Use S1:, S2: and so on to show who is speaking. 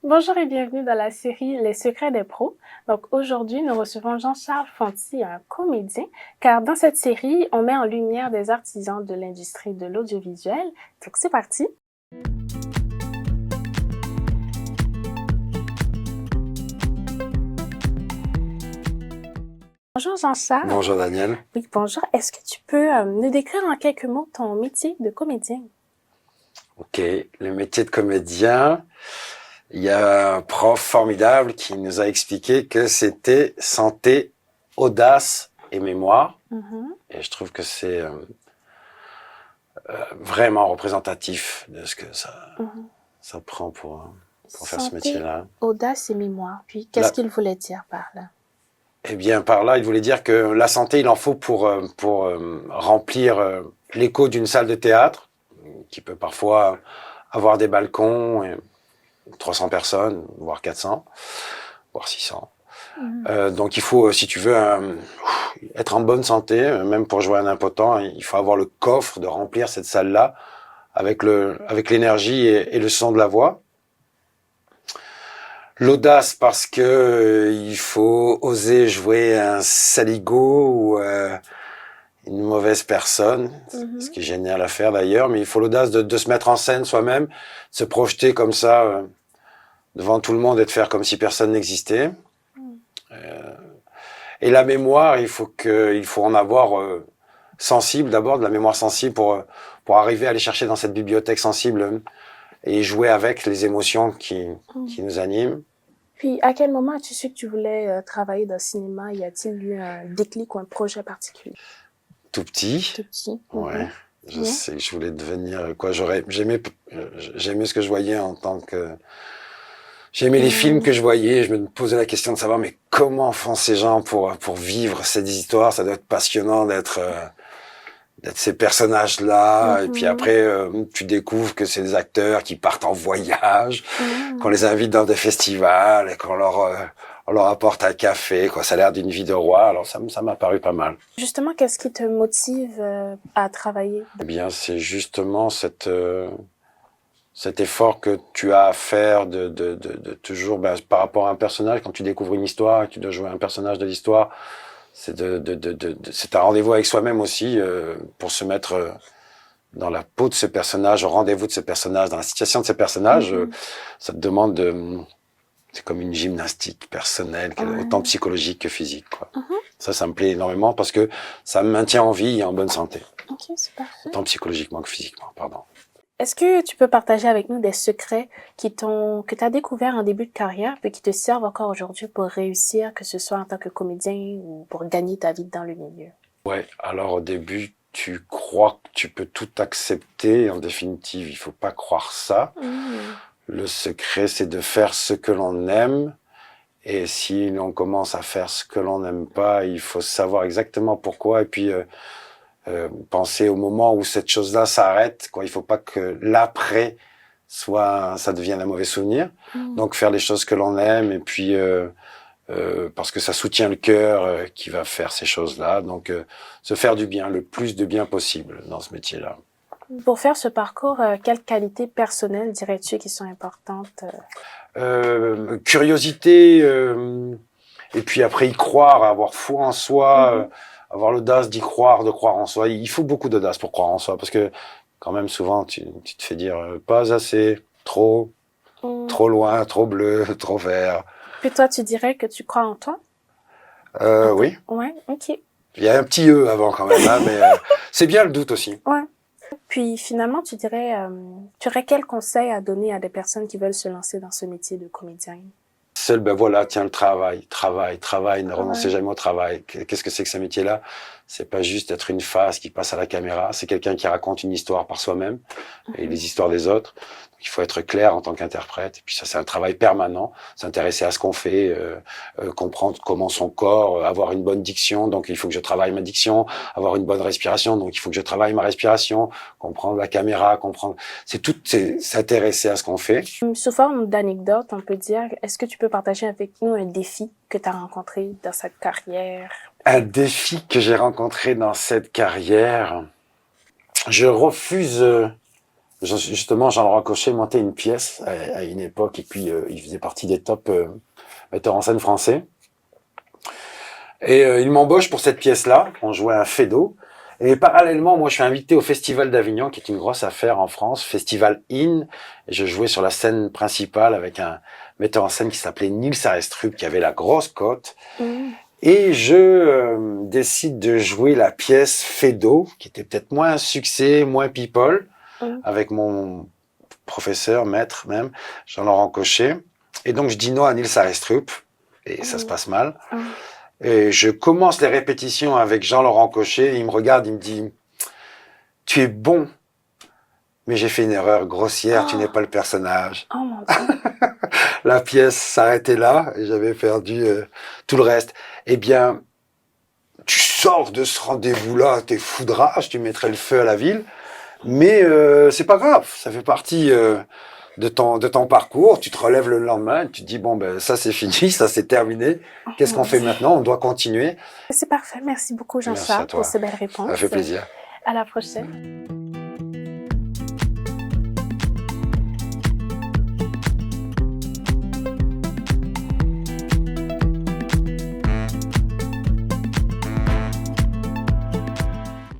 S1: Bonjour et bienvenue dans la série Les secrets des pros. Donc aujourd'hui, nous recevons Jean-Charles Fonty, un comédien, car dans cette série, on met en lumière des artisans de l'industrie de l'audiovisuel. Donc c'est parti. Bonjour Jean-Charles.
S2: Bonjour Daniel.
S1: Oui, bonjour. Est-ce que tu peux nous décrire en quelques mots ton métier de comédien?
S2: Ok, le métier de comédien, il y a un prof formidable qui nous a expliqué que c'était santé, audace et mémoire. Et je trouve que c'est vraiment représentatif de ce que ça prend pour faire ce métier-là.
S1: Audace et mémoire. Puis qu'est-ce qu'il voulait dire par là?
S2: Eh bien, par là, il voulait dire que la santé, il en faut pour remplir l'écho d'une salle de théâtre, qui peut parfois avoir des balcons, et 300 personnes, voire 400, voire 600. Donc il faut, si tu veux, être en bonne santé, même pour jouer un impotent, il faut avoir le coffre de remplir cette salle-là avec l'énergie et le son de la voix. L'audace parce que il faut oser jouer un saligo ou une mauvaise personne, ce qui est génial à faire d'ailleurs, mais il faut l'audace de se mettre en scène soi-même, se projeter comme ça devant tout le monde et de faire comme si personne n'existait. Et la mémoire, il faut en avoir sensible d'abord, de la mémoire sensible pour arriver à aller chercher dans cette bibliothèque sensible et jouer avec les émotions qui nous animent.
S1: Puis, à quel moment as-tu su que tu voulais travailler dans le cinéma? Y a-t-il eu un déclic ou un projet particulier?
S2: Tout petit.
S1: Tout petit.
S2: Ouais. Je sais que je voulais devenir quoi. J'aimais ce que je voyais en tant que. J'aimais les films que je voyais. Je me posais la question de savoir mais comment font ces gens pour vivre ces histoires. Ça doit être passionnant d'être ces personnages-là. Et puis après, tu découvres que c'est des acteurs qui partent en voyage, qu'on les invite dans des festivals et qu'on leur apporte un café, quoi. Ça a l'air d'une vie de roi. Alors ça m'a paru pas mal.
S1: Justement, qu'est-ce qui te motive à travailler?
S2: Eh bien, c'est justement cet effort que tu as à faire de toujours, par rapport à un personnage, quand tu découvres une histoire et que tu dois jouer un personnage de l'histoire, c'est c'est un rendez-vous avec soi-même aussi, pour se mettre dans la peau de ce personnage, au rendez-vous de ce personnage, dans la situation de ce personnage. Ça te demande c'est comme une gymnastique personnelle, autant psychologique que physique, quoi. Ça me plaît énormément parce que ça me maintient en vie et en bonne santé.
S1: Ok, c'est parfait.
S2: Autant psychologiquement que physiquement, pardon.
S1: Est-ce que tu peux partager avec nous des secrets que tu as découverts en début de carrière et qui te servent encore aujourd'hui pour réussir, que ce soit en tant que comédien ou pour gagner ta vie dans le milieu?
S2: Ouais, alors au début, tu crois que tu peux tout accepter. En définitive, il faut pas croire ça. Le secret, c'est de faire ce que l'on aime. Et si l'on commence à faire ce que l'on n'aime pas, il faut savoir exactement pourquoi. Et puis, penser au moment où cette chose-là s'arrête, quoi. Il faut pas que l'après ça devienne un mauvais souvenir. Donc faire les choses que l'on aime et puis parce que ça soutient le cœur qui va faire ces choses-là. Donc se faire du bien, le plus de bien possible dans ce métier-là.
S1: Pour faire ce parcours, quelles qualités personnelles dirais-tu qui sont importantes?
S2: Curiosité et puis après y croire, avoir foi en soi. Avoir l'audace d'y croire, de croire en soi. Il faut beaucoup d'audace pour croire en soi, parce que quand même souvent tu te fais dire pas assez, trop loin, trop bleu, trop vert.
S1: Puis toi, tu dirais que tu crois en toi?
S2: Oui.
S1: Ouais, ok.
S2: Il y a un petit E avant quand même, hein, mais c'est bien le doute aussi.
S1: Ouais. Puis finalement, tu aurais quel conseil à donner à des personnes qui veulent se lancer dans ce métier de comédien?
S2: Seul, voilà, tiens, le travail, ne renoncez jamais au travail. Qu'est-ce que c'est que ce métier-là? C'est pas juste être une face qui passe à la caméra, c'est quelqu'un qui raconte une histoire par soi-même et les histoires des autres. Donc, il faut être clair en tant qu'interprète. Et puis ça, c'est un travail permanent, s'intéresser à ce qu'on fait, comprendre comment son corps, avoir une bonne diction. Donc il faut que je travaille ma diction, avoir une bonne respiration. Donc il faut que je travaille ma respiration, comprendre la caméra, c'est s'intéresser à ce qu'on fait.
S1: Sous forme d'anecdote, on peut dire, est-ce que tu peux partager avec nous un défi que tu as rencontré dans cette carrière?
S2: Un défi que j'ai rencontré dans cette carrière, je refuse Justement, Jean-Laurent Cochet montait une pièce à une époque, et puis il faisait partie des top metteurs en scène français. Et il m'embauche pour cette pièce-là. On jouait un Feydeau. Et parallèlement, moi, je suis invité au Festival d'Avignon, qui est une grosse affaire en France, Festival In. Et je jouais sur la scène principale avec un metteur en scène qui s'appelait Nils Arestrup, qui avait la grosse cote. Et je décide de jouer la pièce Feydeau, qui était peut-être moins un succès, moins people, avec mon professeur, maître même, Jean-Laurent Cochet. Et donc, je dis non à Nils Arestrup, et ça se passe mal. Et je commence les répétitions avec Jean-Laurent Cochet, il me regarde, il me dit « Tu es bon, mais j'ai fait une erreur grossière, tu n'es pas le personnage. »
S1: Oh mon Dieu.
S2: La pièce s'arrêtait là, et j'avais perdu tout le reste. Eh bien, tu sors de ce rendez-vous-là, t'es foudrage, tu mettrais le feu à la ville, mais c'est pas grave, ça fait partie de ton parcours, tu te relèves le lendemain, tu te dis bon ben ça c'est fini, ça c'est terminé, qu'est-ce qu'on fait maintenant? On doit continuer.
S1: C'est parfait, merci beaucoup
S2: Merci à
S1: Jean-Charles
S2: toi.
S1: pour ces belles réponses.
S2: Ça fait plaisir.
S1: À la prochaine.